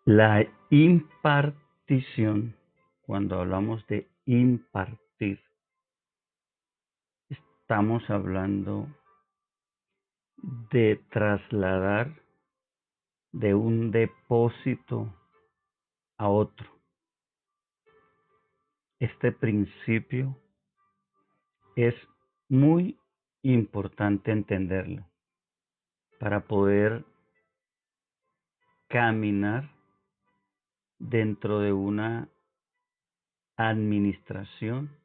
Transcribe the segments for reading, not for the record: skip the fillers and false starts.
La impartición, cuando hablamos de impartir, estamos hablando de trasladar de un depósito a otro. Este principio es muy importante entenderlo para poder caminar dentro de una administración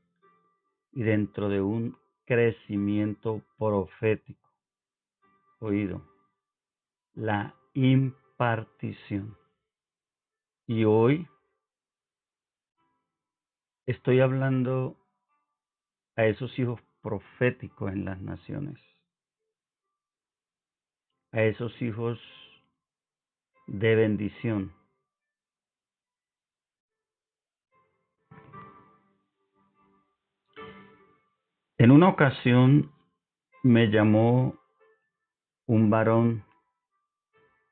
y dentro de un crecimiento profético. Oído, la impartición. Y hoy estoy hablando a esos hijos proféticos en las naciones, a esos hijos de bendición. En una ocasión me llamó un varón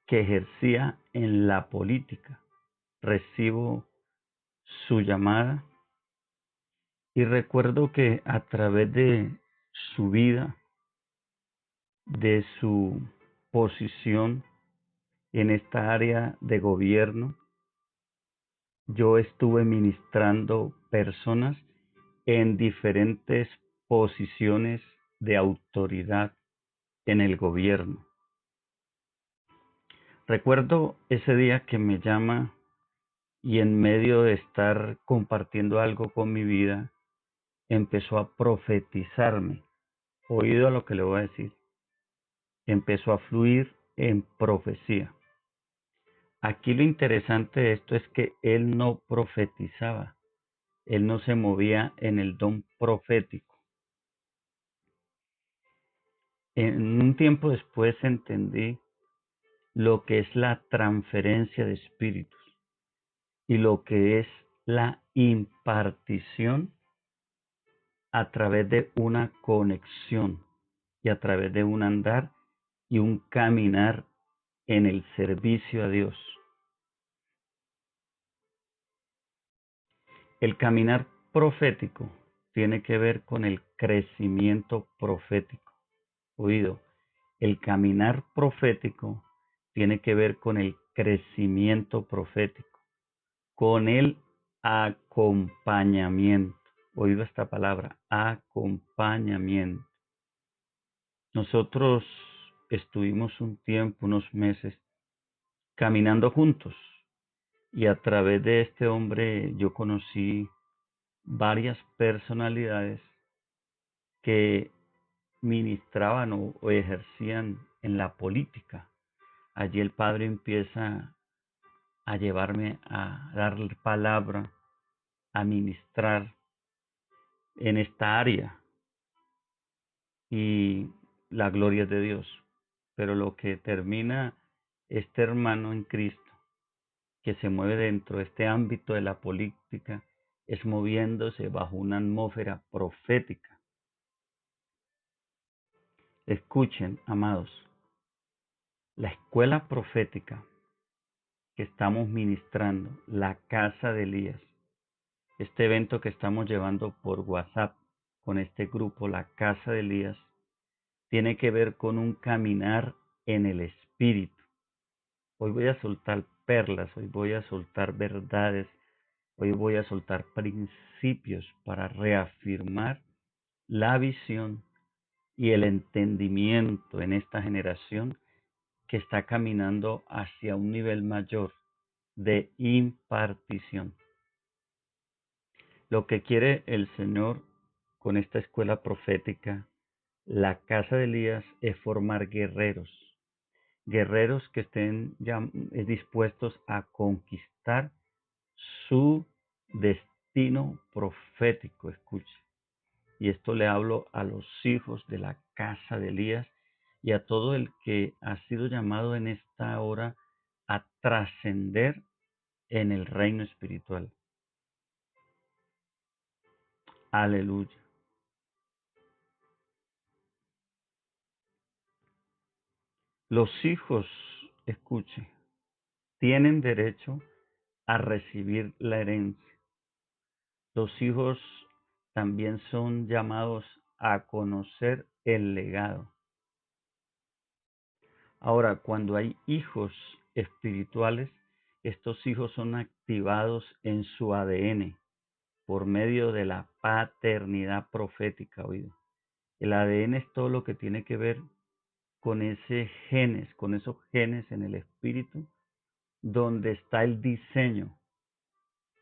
que ejercía en la política. Recibo su llamada y recuerdo que a través de su vida, de su posición en esta área de gobierno, yo estuve ministrando personas en diferentes posiciones de autoridad en el gobierno. Recuerdo ese día que me llama y en medio de estar compartiendo algo con mi vida, empezó a profetizarme. Oído a lo que le voy a decir. Empezó a fluir en profecía. Aquí lo interesante de esto es que él no profetizaba, él no se movía en el don profético. En un tiempo después entendí lo que es la transferencia de espíritus y lo que es la impartición a través de una conexión y a través de un andar y un caminar en el servicio a Dios. El caminar profético tiene que ver con el crecimiento profético. Oído, el caminar profético tiene que ver con el crecimiento profético, con el acompañamiento. Oído esta palabra, acompañamiento. Nosotros estuvimos un tiempo, unos meses, caminando juntos y a través de este hombre yo conocí varias personalidades que ministraban o ejercían en la política. Allí el Padre empieza a llevarme a dar palabra, a ministrar en esta área y la gloria es de Dios. Pero lo que termina este hermano en Cristo, que se mueve dentro de este ámbito de la política, es moviéndose bajo una atmósfera profética. Escuchen, amados, la escuela profética que estamos ministrando, la casa de Elías, este evento que estamos llevando por WhatsApp con este grupo, la casa de Elías, tiene que ver con un caminar en el espíritu. Hoy voy a soltar perlas, hoy voy a soltar verdades, hoy voy a soltar principios para reafirmar la visión y el entendimiento en esta generación que está caminando hacia un nivel mayor de impartición. Lo que quiere el Señor con esta escuela profética, la casa de Elías, es formar guerreros, guerreros que estén ya dispuestos a conquistar su destino profético, escuche. Y esto le hablo a los hijos de la casa de Elías y a todo el que ha sido llamado en esta hora a trascender en el reino espiritual. Aleluya. Los hijos, escuche, tienen derecho a recibir la herencia. Los hijos también son llamados a conocer el legado. Ahora, cuando hay hijos espirituales, estos hijos son activados en su ADN por medio de la paternidad profética, oído. El ADN es todo lo que tiene que ver con con esos genes en el espíritu, donde está el diseño,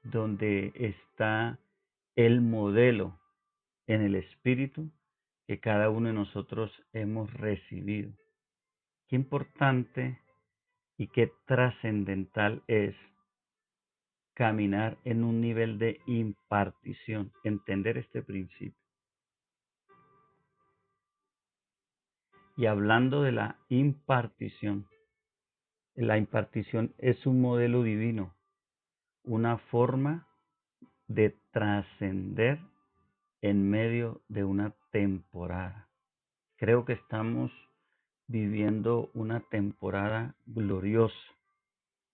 donde está el modelo en el espíritu que cada uno de nosotros hemos recibido. Qué importante y qué trascendental es caminar en un nivel de impartición, entender este principio. Y hablando de la impartición es un modelo divino, una forma de trascender en medio de una temporada. Creo que estamos viviendo una temporada gloriosa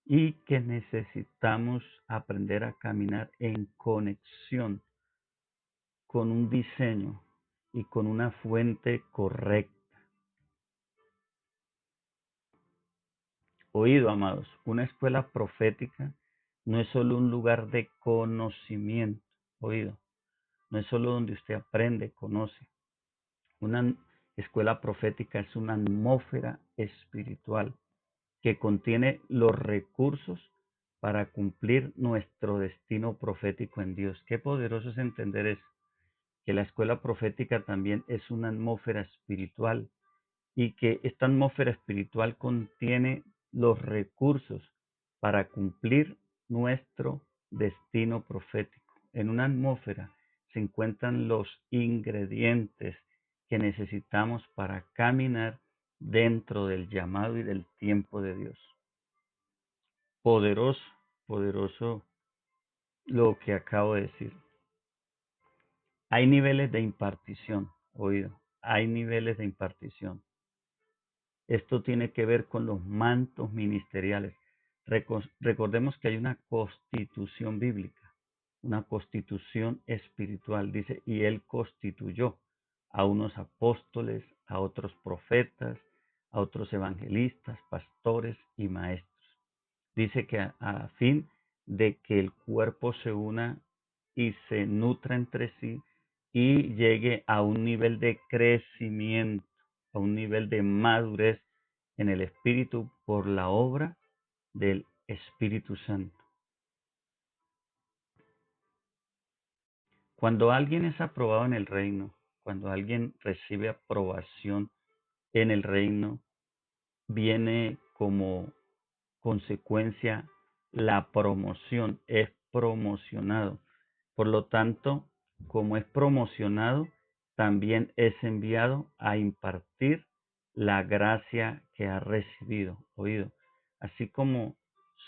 y que necesitamos aprender a caminar en conexión con un diseño y con una fuente correcta. Oído, amados, una escuela profética no es solo un lugar de conocimiento, oído, no es solo donde usted aprende, conoce. Una escuela profética es una atmósfera espiritual que contiene los recursos para cumplir nuestro destino profético en Dios. Qué poderoso es entender eso, que la escuela profética también es una atmósfera espiritual y que esta atmósfera espiritual contiene los recursos para cumplir nuestro destino profético. En una atmósfera se encuentran los ingredientes que necesitamos para caminar dentro del llamado y del tiempo de Dios. Poderoso, poderoso lo que acabo de decir. Hay niveles de impartición, oído, hay niveles de impartición. Esto tiene que ver con los mantos ministeriales. Recordemos que hay una constitución bíblica, una constitución espiritual. Dice, y él constituyó a unos apóstoles, a otros profetas, a otros evangelistas, pastores y maestros. Dice que a fin de que el cuerpo se una y se nutra entre sí y llegue a un nivel de crecimiento, a un nivel de madurez en el Espíritu por la obra del Espíritu Santo. Cuando alguien es aprobado en el reino, cuando alguien recibe aprobación en el reino, viene como consecuencia la promoción, es promocionado. Por lo tanto, como es promocionado, también es enviado a impartir la gracia que ha recibido. Oído, así como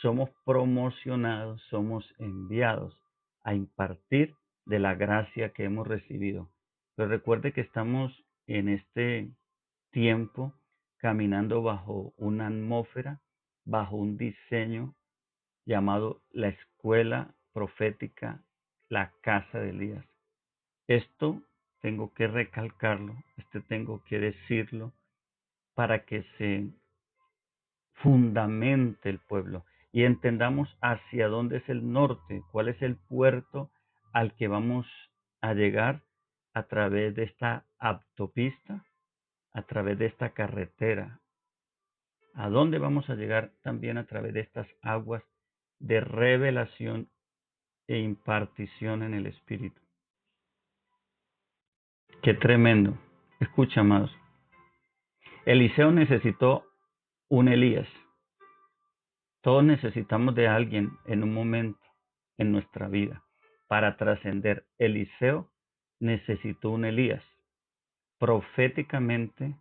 somos promocionados, somos enviados a impartir de la gracia que hemos recibido. Pero recuerde que estamos en este tiempo caminando bajo una atmósfera, bajo un diseño llamado la escuela profética, la casa de Elías. Esto tengo que recalcarlo, tengo que decirlo para que se fundamente el pueblo y entendamos hacia dónde es el norte, cuál es el puerto al que vamos a llegar a través de esta autopista, a través de esta carretera, a dónde vamos a llegar también a través de estas aguas de revelación e impartición en el Espíritu. Qué tremendo. Escucha, amados. Eliseo necesitó un Elías. Todos necesitamos de alguien en un momento en nuestra vida para trascender. Eliseo necesitó un Elías. Proféticamente,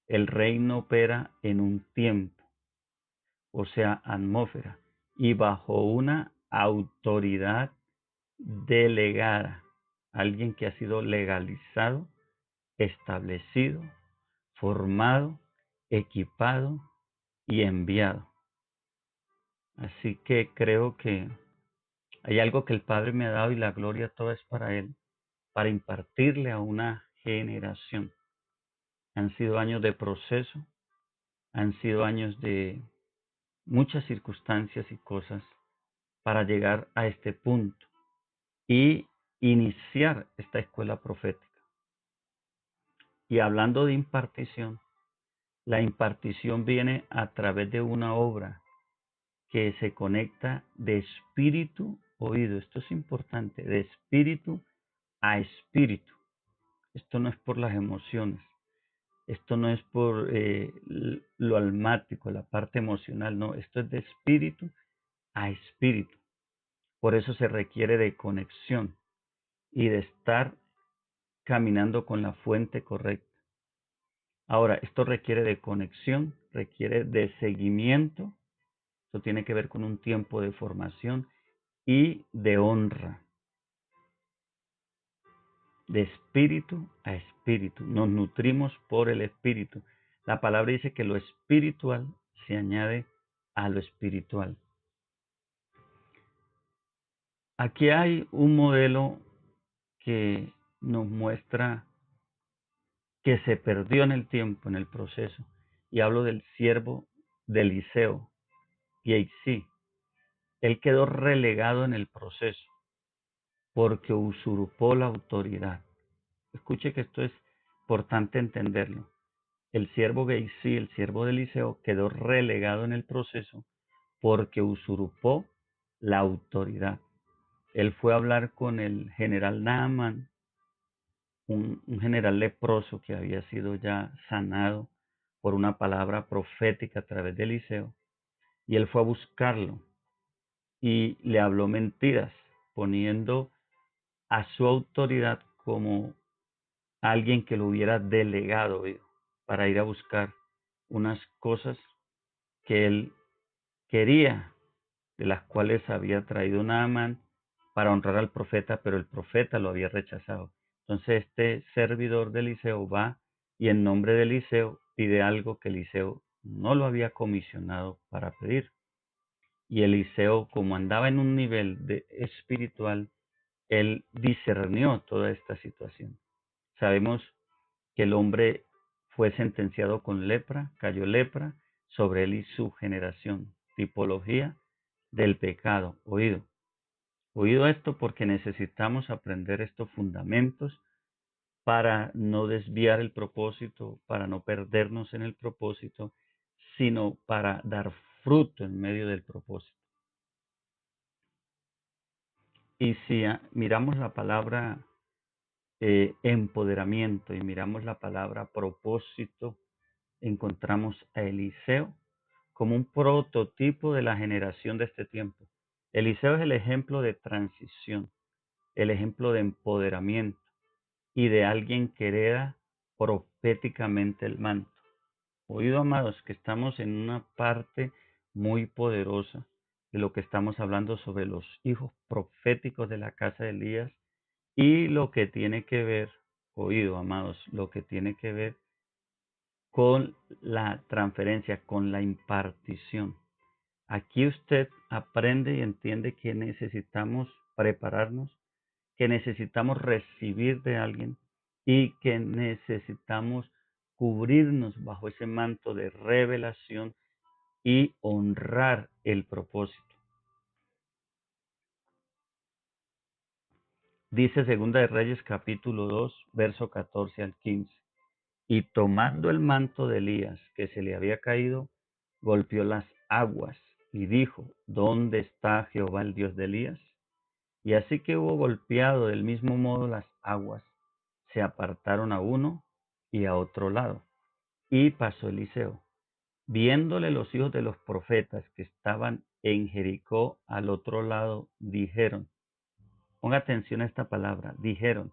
el reino opera en un tiempo, o sea, atmósfera, y bajo una autoridad delegada, alguien que ha sido legalizado, establecido, formado, equipado y enviado. Así que creo que hay algo que el Padre me ha dado y la gloria toda es para Él, para impartirle a una generación. Han sido años de proceso, han sido años de muchas circunstancias y cosas para llegar a este punto y iniciar esta escuela profética. Y hablando de impartición, la impartición viene a través de una obra que se conecta de espíritu oído. Esto es importante, de espíritu a espíritu. Esto no es por las emociones, esto no es por lo almático, la parte emocional, no, esto es de espíritu a espíritu. Por eso se requiere de conexión y de estar caminando con la fuente correcta. Ahora, esto requiere de conexión, requiere de seguimiento, esto tiene que ver con un tiempo de formación y de honra, de espíritu a espíritu. Nos nutrimos por el espíritu. La palabra dice que lo espiritual se añade a lo espiritual. Aquí hay un modelo que nos muestra que se perdió en el tiempo, en el proceso. Y hablo del siervo de Eliseo, Gehazi. Él quedó relegado en el proceso porque usurpó la autoridad. Escuche que esto es importante entenderlo. El siervo Gehazi, el siervo de Eliseo, quedó relegado en el proceso porque usurpó la autoridad. Él fue a hablar con el general Naaman, un general leproso que había sido ya sanado por una palabra profética a través de Eliseo, y él fue a buscarlo y le habló mentiras, poniendo a su autoridad como alguien que lo hubiera delegado para ir a buscar unas cosas que él quería, de las cuales había traído Naamán para honrar al profeta, pero el profeta lo había rechazado. Entonces este servidor de Eliseo va y en nombre de Eliseo pide algo que Eliseo no lo había comisionado para pedir. Y Eliseo, como andaba en un nivel de espiritual, él discernió toda esta situación. Sabemos que el hombre fue sentenciado con lepra, cayó lepra sobre él y su generación, tipología del pecado. Oído esto porque necesitamos aprender estos fundamentos para no desviar el propósito, para no perdernos en el propósito, sino para dar fruto en medio del propósito. Y si miramos la palabra empoderamiento y miramos la palabra propósito, encontramos a Eliseo como un prototipo de la generación de este tiempo. Eliseo es el ejemplo de transición, el ejemplo de empoderamiento y de alguien que hereda proféticamente el manto. Oído, amados, que estamos en una parte muy poderosa de lo que estamos hablando sobre los hijos proféticos de la casa de Elías y lo que tiene que ver, oído, amados, lo que tiene que ver con la transferencia, con la impartición. Aquí usted aprende y entiende que necesitamos prepararnos, que necesitamos recibir de alguien y que necesitamos cubrirnos bajo ese manto de revelación y honrar el propósito. Dice Segunda de Reyes capítulo 2, verso 14 al 15. Y tomando el manto de Elías que se le había caído, golpeó las aguas y dijo, ¿dónde está Jehová el Dios de Elías? Y así que hubo golpeado del mismo modo las aguas, se apartaron a uno y a otro lado. Y pasó Eliseo. Viéndole los hijos de los profetas que estaban en Jericó al otro lado, dijeron, ponga atención a esta palabra, dijeron,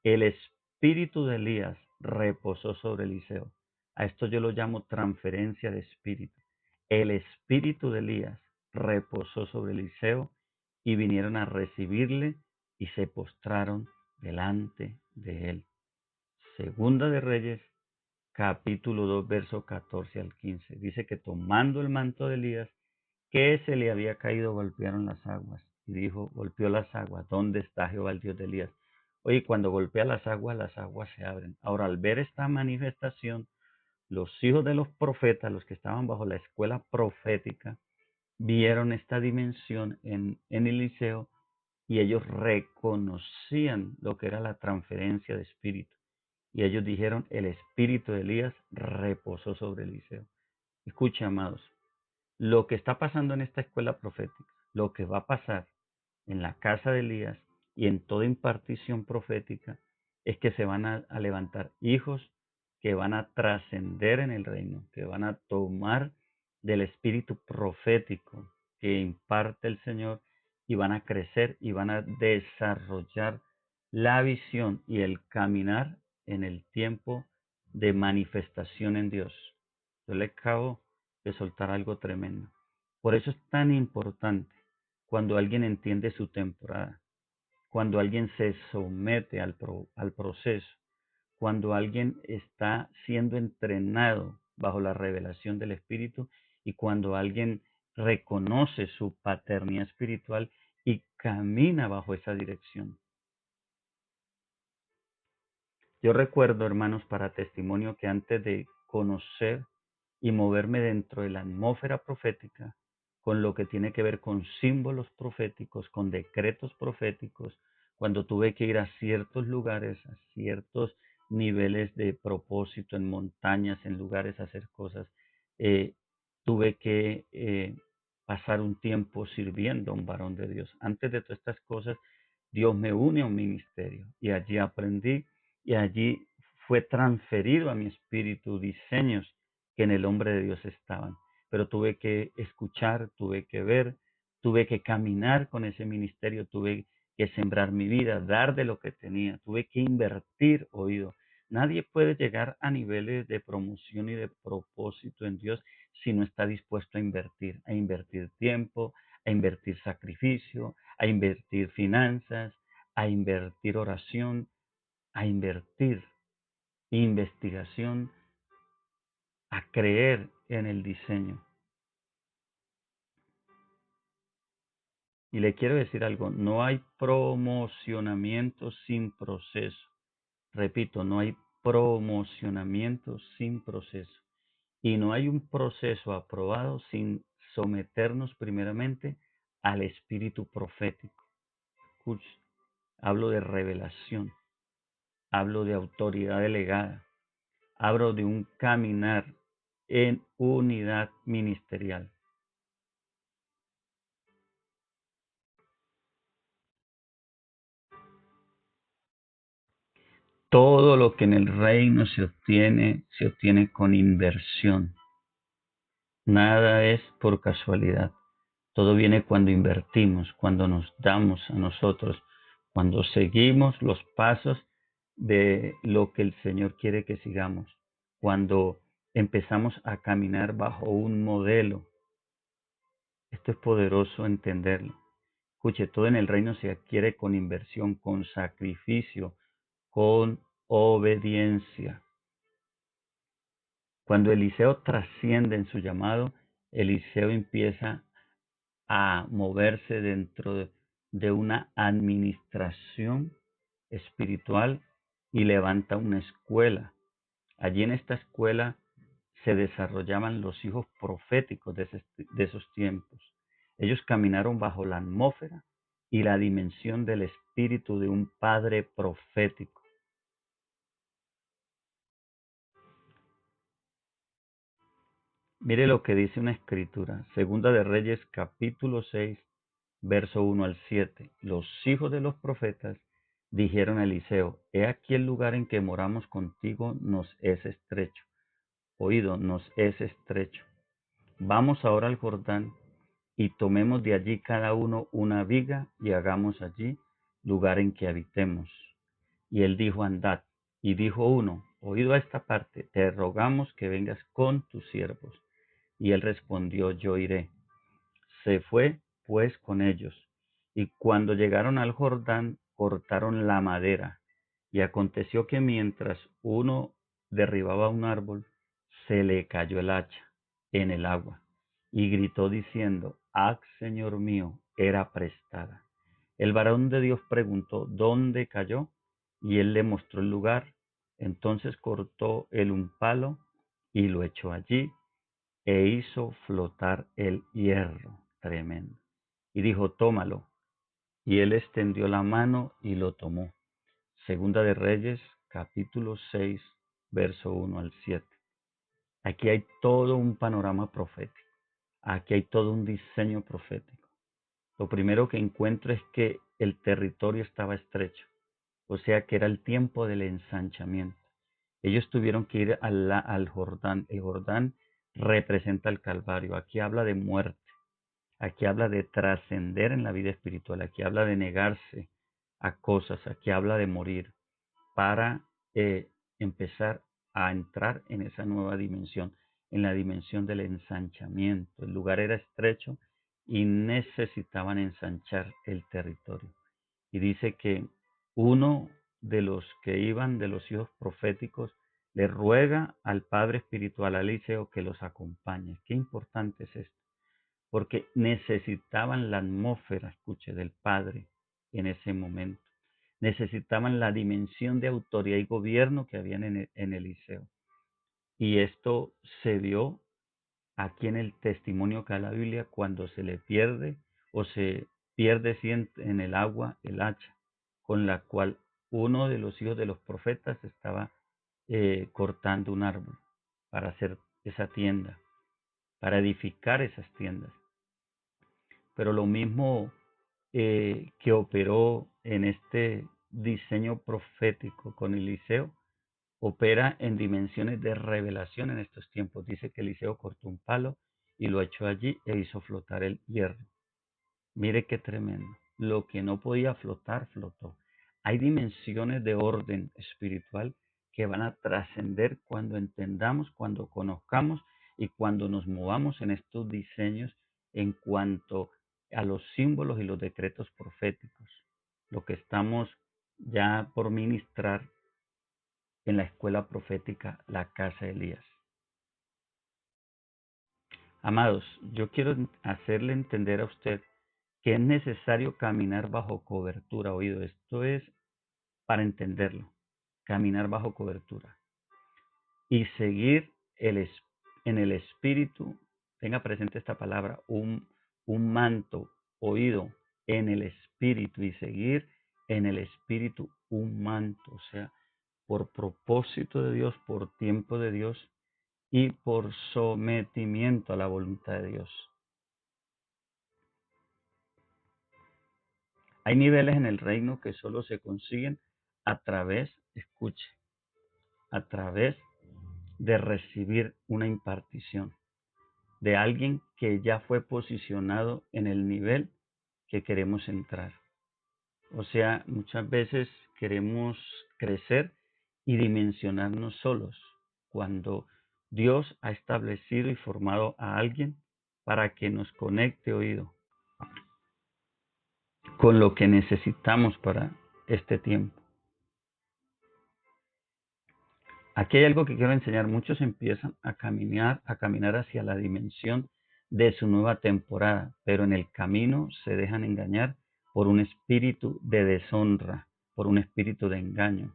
el espíritu de Elías reposó sobre Eliseo. A esto yo lo llamo transferencia de espíritu. El espíritu de Elías reposó sobre Eliseo y vinieron a recibirle y se postraron delante de él. Segunda de Reyes, capítulo 2, verso 14 al 15. Dice que tomando el manto de Elías ¿Qué se le había caído? Golpearon las aguas. Y dijo, golpeó las aguas. ¿Dónde está Jehová, el Dios de Elías? Oye, cuando golpea las aguas se abren. Ahora, al ver esta manifestación, los hijos de los profetas, los que estaban bajo la escuela profética, vieron esta dimensión en Eliseo y ellos reconocían lo que era la transferencia de espíritu. Y ellos dijeron, el espíritu de Elías reposó sobre Eliseo. Escuche, amados, lo que está pasando en esta escuela profética, lo que va a pasar en la casa de Elías y en toda impartición profética, es que se van a levantar hijos que van a trascender en el reino, que van a tomar del espíritu profético que imparte el Señor y van a crecer y van a desarrollar la visión y el caminar en el tiempo de manifestación en Dios. Yo le acabo de soltar algo tremendo. Por eso es tan importante cuando alguien entiende su temporada, cuando alguien se somete al proceso, cuando alguien está siendo entrenado bajo la revelación del Espíritu y cuando alguien reconoce su paternidad espiritual y camina bajo esa dirección. Yo recuerdo, hermanos, para testimonio, que antes de conocer y moverme dentro de la atmósfera profética, con lo que tiene que ver con símbolos proféticos, con decretos proféticos, cuando tuve que ir a ciertos lugares, a ciertos niveles de propósito, en montañas, en lugares a hacer cosas, eh, tuve que pasar un tiempo sirviendo a un varón de Dios. Antes de todas estas cosas, Dios me une a un ministerio y allí aprendí y allí fue transferido a mi espíritu diseños que en el hombre de Dios estaban. Pero tuve que escuchar, tuve que ver, tuve que caminar con ese ministerio, tuve que sembrar mi vida, dar de lo que tenía, tuve que invertir oído. Nadie puede llegar a niveles de promoción y de propósito en Dios si no está dispuesto a invertir tiempo, a invertir sacrificio, a invertir finanzas, a invertir oración, a invertir investigación, a creer en el diseño. Y le quiero decir algo, no hay promocionamiento sin proceso. Repito, no hay promocionamiento sin proceso. Y no hay un proceso aprobado sin someternos primeramente al espíritu profético. Escuche, hablo de revelación, hablo de autoridad delegada, hablo de un caminar en unidad ministerial. Todo lo que en el reino se obtiene con inversión. Nada es por casualidad. Todo viene cuando invertimos, cuando nos damos a nosotros, cuando seguimos los pasos de lo que el Señor quiere que sigamos, cuando empezamos a caminar bajo un modelo. Esto es poderoso entenderlo. Escuche, todo en el reino se adquiere con inversión, con sacrificio, con obediencia. Cuando Eliseo trasciende en su llamado, Eliseo empieza a moverse dentro de una administración espiritual y levanta una escuela. Allí en esta escuela se desarrollaban los hijos proféticos de esos tiempos. Ellos caminaron bajo la atmósfera y la dimensión del espíritu de un padre profético. Mire lo que dice una escritura, Segunda de Reyes capítulo 6, verso 1 al 7. Los hijos de los profetas dijeron a Eliseo, he aquí el lugar en que moramos contigo nos es estrecho. Oído, nos es estrecho. Vamos ahora al Jordán y tomemos de allí cada uno una viga y hagamos allí lugar en que habitemos. Y él dijo, andad. Y dijo uno, oído a esta parte, te rogamos que vengas con tus siervos. Y él respondió, yo iré. Se fue pues con ellos. Y cuando llegaron al Jordán, cortaron la madera. Y aconteció que mientras uno derribaba un árbol, se le cayó el hacha en el agua. y gritó diciendo: «¡Ah, Señor mío, era prestada!». El varón de Dios preguntó dónde cayó, y él le mostró el lugar. Entonces cortó él un palo y lo echó allí e hizo flotar el hierro. Tremendo. Y dijo: «Tómalo». Y él extendió la mano y lo tomó. Segunda de Reyes, capítulo 6, verso 1 al 7. Aquí hay todo un panorama profético. Aquí hay todo un diseño profético. Lo primero que encuentro es que el territorio estaba estrecho, o sea que era el tiempo del ensanchamiento. Ellos tuvieron que ir al Jordán. El Jordán representa el Calvario. Aquí habla de muerte. Aquí habla de trascender en la vida espiritual. Aquí habla de negarse a cosas. Aquí habla de morir para empezar a entrar en esa nueva dimensión, en la dimensión del ensanchamiento. El lugar era estrecho y necesitaban ensanchar el territorio. Y dice que uno de los que iban, de los hijos proféticos, le ruega al padre espiritual, a Eliseo, que los acompañe. Qué importante es esto, porque necesitaban la atmósfera, escuche, del padre en ese momento. Necesitaban la dimensión de autoridad y gobierno que habían en Eliseo. Y esto se vio aquí en el testimonio que da la Biblia cuando se le pierde o se pierde en el agua el hacha con la cual uno de los hijos de los profetas estaba cortando un árbol para hacer esa tienda, para edificar esas tiendas. Pero lo mismo que operó en este diseño profético con Eliseo, opera en dimensiones de revelación en estos tiempos. Dice que Eliseo cortó un palo y lo echó allí e hizo flotar el hierro. Mire qué tremendo. Lo que no podía flotar, flotó. Hay dimensiones de orden espiritual que van a trascender cuando entendamos, cuando conozcamos y cuando nos movamos en estos diseños en cuanto a los símbolos y los decretos proféticos. Lo que estamos ya por ministrar en la escuela profética, la casa de Elías. Amados, yo quiero hacerle entender a usted que es necesario caminar bajo cobertura. Oído, esto es para entenderlo. Caminar bajo cobertura. Y seguir en el espíritu, tenga presente esta palabra, un manto, oído, en el espíritu. Y seguir en el espíritu un manto. O sea, por propósito de Dios, por tiempo de Dios y por sometimiento a la voluntad de Dios. Hay niveles en el reino que solo se consiguen a través, escuche, a través de recibir una impartición de alguien que ya fue posicionado en el nivel que queremos entrar. O sea, muchas veces queremos crecer y dimensionarnos solos, cuando Dios ha establecido y formado a alguien para que nos conecte, oído, con lo que necesitamos para este tiempo. Aquí hay algo que quiero enseñar. Muchos empiezan a caminar hacia la dimensión de su nueva temporada, pero en el camino se dejan engañar por un espíritu de deshonra, por un espíritu de engaño,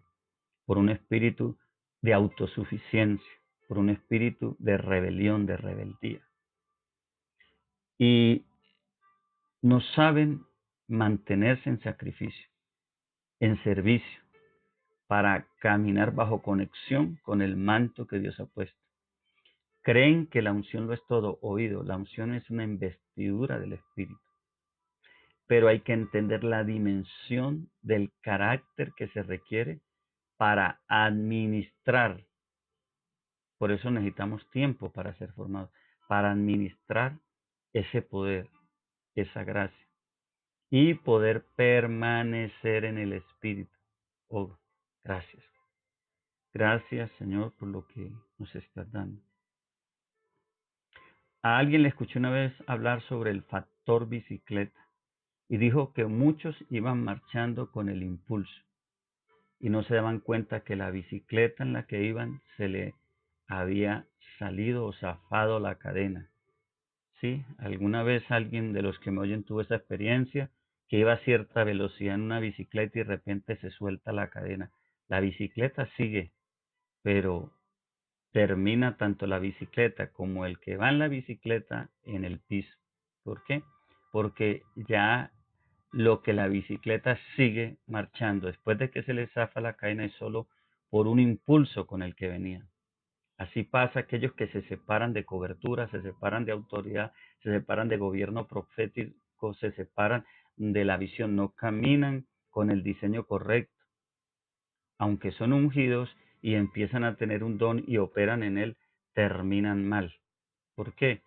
por un espíritu de autosuficiencia, por un espíritu de rebelión, de rebeldía. Y no saben mantenerse en sacrificio, en servicio, para caminar bajo conexión con el manto que Dios ha puesto. Creen que la unción lo es todo. Oído, la unción es una investidura del Espíritu. Pero hay que entender la dimensión del carácter que se requiere para administrar. Por eso necesitamos tiempo para ser formados, para administrar ese poder, esa gracia y poder permanecer en el Espíritu. Oh, gracias. Gracias, Señor, por lo que nos estás dando. A alguien le escuché una vez hablar sobre el factor bicicleta y dijo que muchos iban marchando con el impulso y no se daban cuenta que la bicicleta en la que iban se le había salido o zafado la cadena. ¿sí? Alguna vez alguien de los que me oyen tuvo esa experiencia, que iba a cierta velocidad en una bicicleta y de repente se suelta la cadena. La bicicleta sigue, pero termina tanto la bicicleta como el que va en la bicicleta en el piso. ¿Por qué? Porque ya lo que la bicicleta sigue marchando después de que se le zafa la cadena es solo por un impulso con el que venía. Así pasa aquellos que se separan de cobertura, se separan de autoridad, se separan de gobierno profético, se separan de la visión, no caminan con el diseño correcto, aunque son ungidos y empiezan a tener un don y operan en él, terminan mal. ¿Por qué?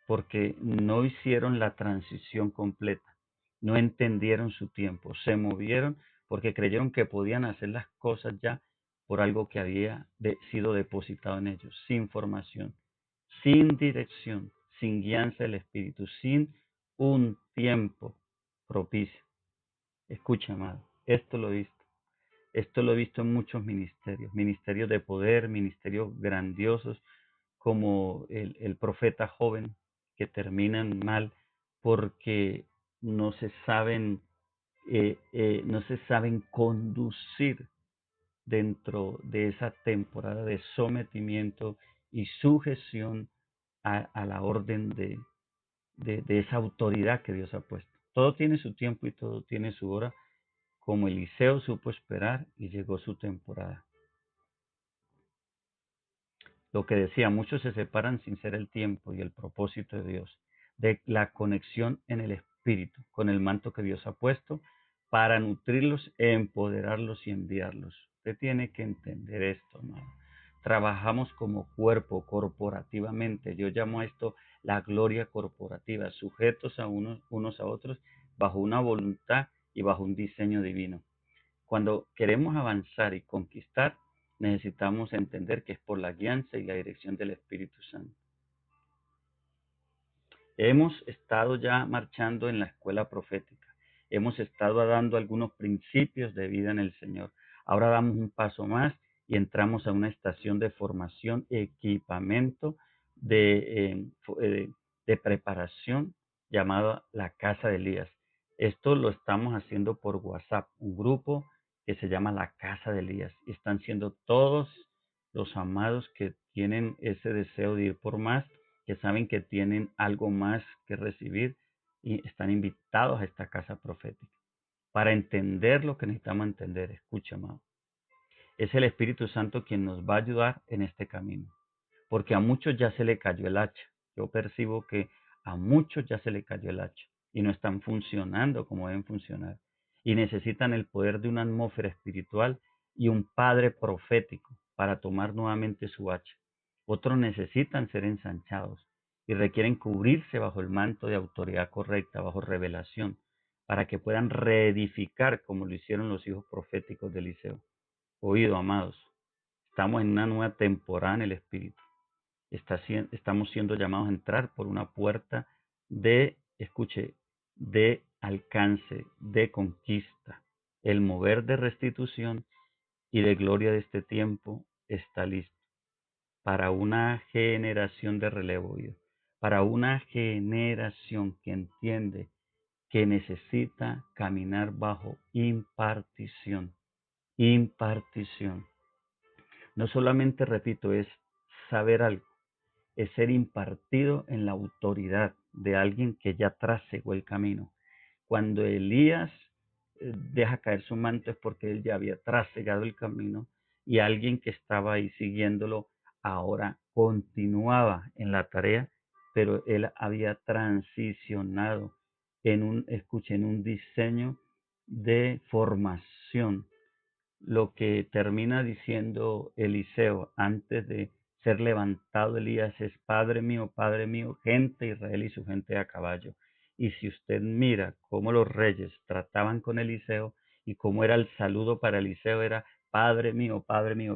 Porque no hicieron la transición completa, no entendieron su tiempo, se movieron porque creyeron que podían hacer las cosas ya por algo que había sido depositado en ellos, sin formación, sin dirección, sin guianza del Espíritu, sin un tiempo propicio. Escucha, amado, esto lo he visto en muchos ministerios, ministerios de poder, ministerios grandiosos, como el profeta joven, que terminan mal porque no se saben, no se saben conducir dentro de esa temporada de sometimiento y sujeción a la orden de esa autoridad que Dios ha puesto. Todo tiene su tiempo y todo tiene su hora, como Eliseo supo esperar y llegó su temporada. Lo que decía, muchos se separan sin ser el tiempo y el propósito de Dios, de la conexión en el Espíritu, con el manto que Dios ha puesto, para nutrirlos, empoderarlos y enviarlos. Usted tiene que entender esto, hermano. Trabajamos como cuerpo, corporativamente. Yo llamo a esto la gloria corporativa, sujetos a unos a otros bajo una voluntad y bajo un diseño divino. Cuando queremos avanzar y conquistar, necesitamos entender que es por la guianza y la dirección del Espíritu Santo. Hemos estado ya marchando en la escuela profética. Hemos estado dando algunos principios de vida en el Señor. Ahora damos un paso más y entramos a una estación de formación, equipamiento de preparación llamada la Casa de Elías. Esto lo estamos haciendo por WhatsApp, un grupo que se llama la Casa de Elías. Y están siendo todos los amados que tienen ese deseo de ir por más, que saben que tienen algo más que recibir y están invitados a esta casa profética. Para entender lo que necesitamos entender, escucha, amado, es el Espíritu Santo quien nos va a ayudar en este camino, porque a muchos ya se le cayó el hacha. Yo percibo que a muchos ya se le cayó el hacha y no están funcionando como deben funcionar y necesitan el poder de una atmósfera espiritual y un padre profético para tomar nuevamente su hacha. Otros necesitan ser ensanchados y requieren cubrirse bajo el manto de autoridad correcta, bajo revelación, para que puedan reedificar como lo hicieron los hijos proféticos de Eliseo. Oído, amados, estamos en una nueva temporada en el Espíritu. Estamos siendo llamados a entrar por una puerta escuche, de alcance, de conquista. El mover de restitución y de gloria de este tiempo está listo para una generación de relevo, para una generación que entiende que necesita caminar bajo impartición. Impartición. No solamente, repito, es saber algo, es ser impartido en la autoridad de alguien que ya trasegó el camino. Cuando Elías deja caer su manto es porque él ya había trasegado el camino y alguien que estaba ahí siguiéndolo ahora continuaba en la tarea, pero él había transicionado en un diseño de formación. Lo que termina diciendo Eliseo antes de ser levantado Elías es: Padre mío, gente de Israel y su gente a caballo. Y si usted mira cómo los reyes trataban con Eliseo y cómo era el saludo para Eliseo, era Padre mío,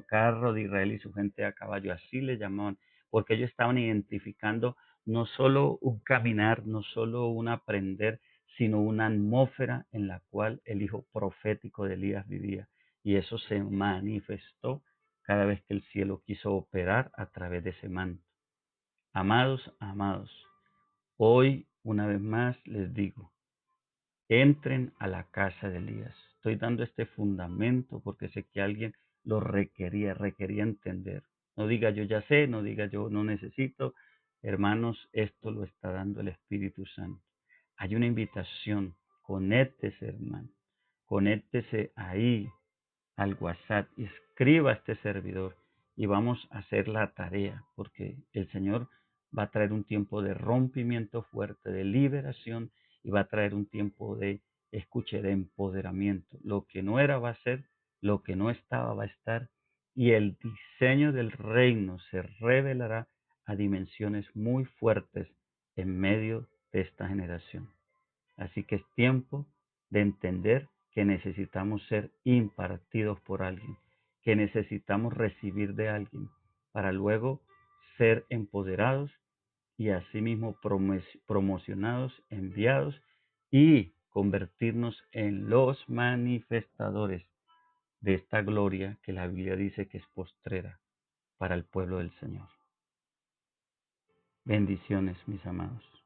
carro de Israel y su gente a caballo. Así le llamaban, porque ellos estaban identificando no solo un caminar, no solo un aprender, sino una atmósfera en la cual el hijo profético de Elías vivía. Y eso se manifestó cada vez que el cielo quiso operar a través de ese manto. Amados, amados, Hoy, una vez más, les digo, entren a la casa de Elías. Estoy dando este fundamento porque sé que alguien lo requería entender. No diga yo ya sé, no diga yo no necesito. Hermanos, esto lo está dando el Espíritu Santo. Hay una invitación, conéctese, hermano. Conéctese ahí al WhatsApp, escriba a este servidor y vamos a hacer la tarea, porque el Señor va a traer un tiempo de rompimiento fuerte, de liberación, y va a traer un tiempo de, escuche, de empoderamiento. Lo que no era va a ser, lo que no estaba va a estar, y el diseño del reino se revelará a dimensiones muy fuertes en medio de esta generación. Así que es tiempo de entender que necesitamos ser impartidos por alguien, que necesitamos recibir de alguien para luego ser empoderados y asimismo promocionados, enviados y convertirnos en los manifestadores de esta gloria que la Biblia dice que es postrera para el pueblo del Señor. Bendiciones, mis amados.